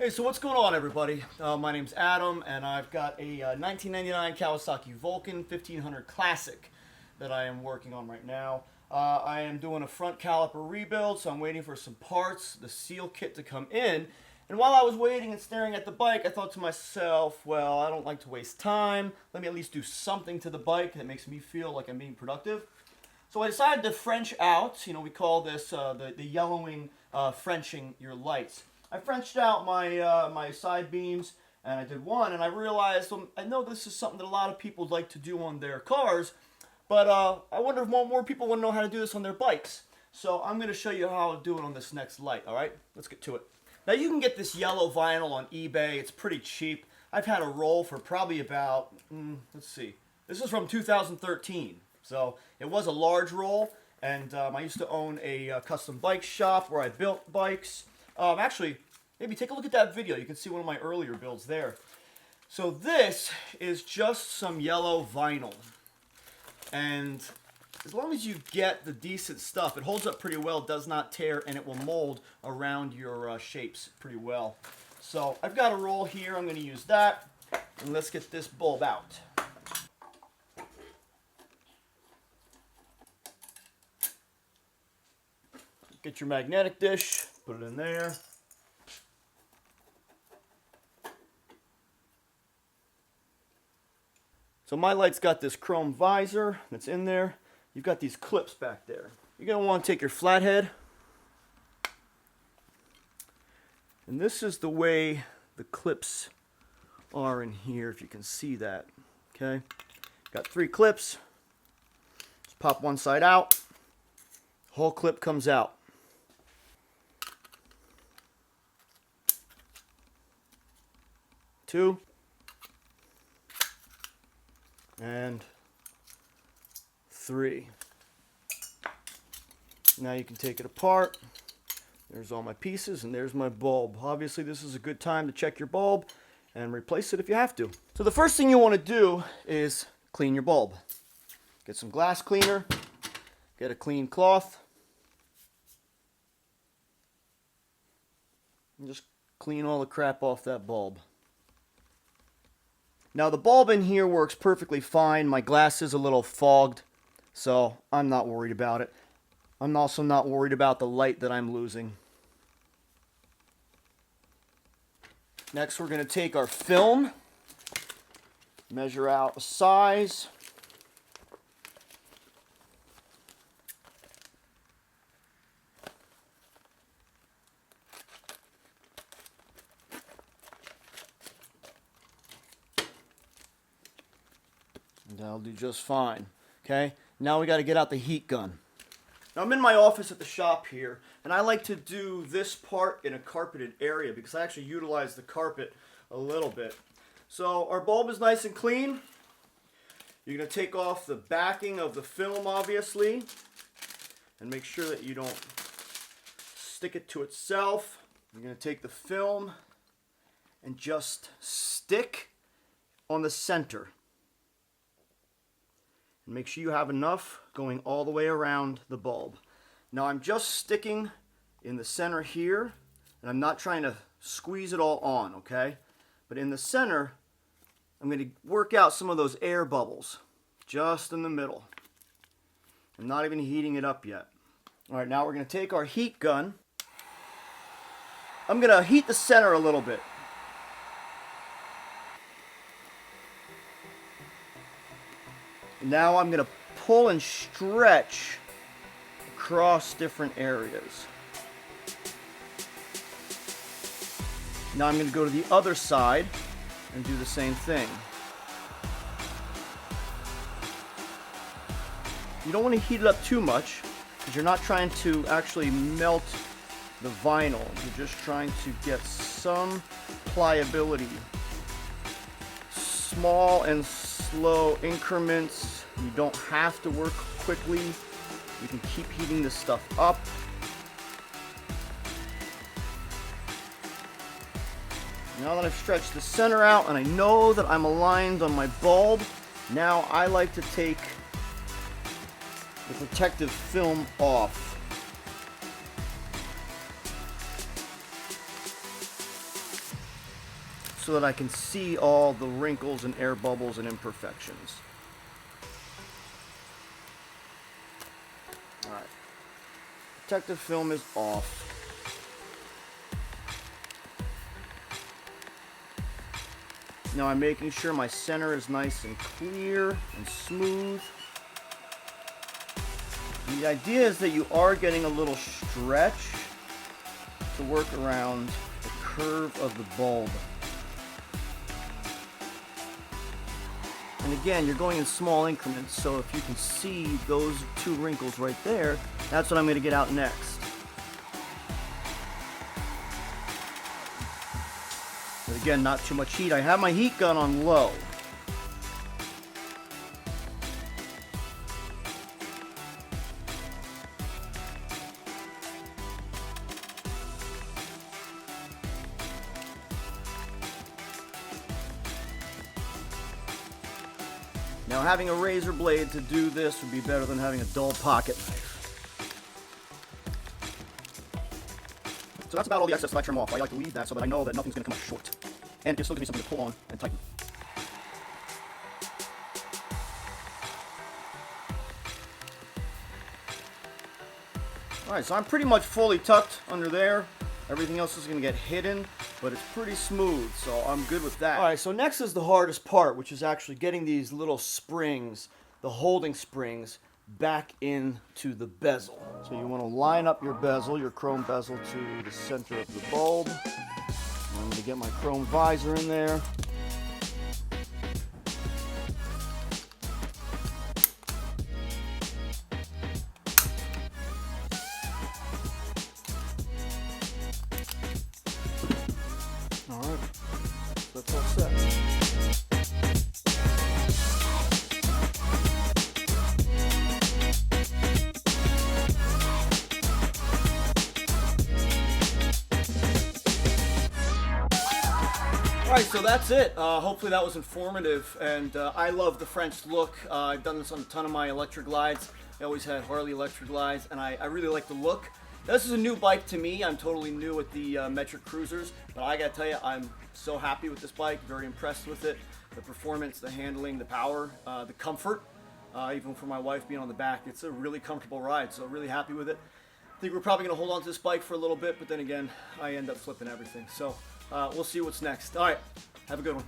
Hey, so what's going on, everybody? My name's Adam, and I've got a 1999 Kawasaki Vulcan 1500 Classic that I am working on right now. I am doing a front caliper rebuild, so I'm waiting for some parts, the seal kit to come in. And while I was waiting and staring at the bike, I thought to myself, well, I don't like to waste time. Let me at least do something to the bike that makes me feel like I'm being productive. So I decided to French out. You know, we call this the yellowing, Frenching your lights. I Frenched out my side beams, and I did one, and I realized, I know this is something that a lot of people like to do on their cars, but I wonder if more people want to know how to do this on their bikes. So I'm going to show you how to do it on this next light, all right? Let's get to it. Now, you can get this yellow vinyl on eBay. It's pretty cheap. I've had a roll for probably about, let's see. This is from 2013. So it was a large roll, and I used to own a custom bike shop where I built bikes. Actually, maybe take a look at that video. You can see one of my earlier builds there. So this is just some yellow vinyl. And as long as you get the decent stuff, it holds up pretty well, does not tear, and it will mold around your shapes pretty well. So I've got a roll here. I'm going to use that. And let's get this bulb out. Get your magnetic dish, put it in there. So my light's got this chrome visor that's in there. You've got these clips back there. You're going to want to take your flathead. And this is the way the clips are in here, if you can see that. Okay. Got 3 clips. Just pop one side out. Whole clip comes out. Two, and 3. Now you can take it apart. There's all my pieces, and there's my bulb. Obviously, this is a good time to check your bulb and replace it if you have to. So the first thing you want to do is clean your bulb. Get some glass cleaner, get a clean cloth, and just clean all the crap off that bulb. Now the bulb in here works perfectly fine. My glass is a little fogged, so I'm not worried about it. I'm also not worried about the light that I'm losing. Next, we're going to take our film, measure out a size. That'll do just fine. Okay, now we got to get out the heat gun. Now I'm in my office at the shop here, and I like to do this part in a carpeted area because I actually utilize the carpet a little bit. So our bulb is nice and clean. You're going to take off the backing of the film, obviously, and make sure that you don't stick it to itself. You're going to take the film and just stick on the center. Make sure you have enough going all the way around the bulb. Now I'm just sticking in the center here, and I'm not trying to squeeze it all on, okay? But in the center, I'm going to work out some of those air bubbles just in the middle. I'm not even heating it up yet. All right, now we're going to take our heat gun. I'm going to heat the center a little bit. Now I'm going to pull and stretch across different areas. Now I'm going to go to the other side and do the same thing. You don't want to heat it up too much because you're not trying to actually melt the vinyl. You're just trying to get some pliability. Small and slow increments. You don't have to work quickly. You can keep heating this stuff up. Now that I've stretched the center out and I know that I'm aligned on my bulb, now I like to take the protective film off. so that I can see all the wrinkles and air bubbles and imperfections. Alright. Protective film is off. Now I'm making sure my center is nice and clear and smooth. And the idea is that you are getting a little stretch to work around the curve of the bulb. And again, you're going in small increments, so if you can see those two wrinkles right there, that's what I'm going to get out next. But again, not too much heat. I have my heat gun on low. Now, having a razor blade to do this would be better than having a dull pocket knife. So that's about all the excess that I trim off. I like to leave that so that I know that nothing's going to come up short. And it still gives me something to pull on and tighten. Alright, so I'm pretty much fully tucked under there. Everything else is going to get hidden, but it's pretty smooth, so I'm good with that. Alright, so next is the hardest part, which is actually getting these little springs, the holding springs, back into the bezel. So you want to line up your bezel, your chrome bezel, to the center of the bulb. I'm going to get my chrome visor in there. Alright, that's all set. Alright, so that's it. Hopefully that was informative, and I love the French look. I've done this on a ton of my electric glides. I always had Harley electric glides, and I really like the look. This is a new bike to me. I'm totally new with the metric cruisers, but I gotta tell you, I'm so happy with this bike, very impressed with it. The performance, the handling, the power, the comfort, even for my wife being on the back. It's a really comfortable ride, so really happy with it. I think we're probably gonna hold on to this bike for a little bit, but then again, I end up flipping everything. So we'll see what's next. All right, have a good one.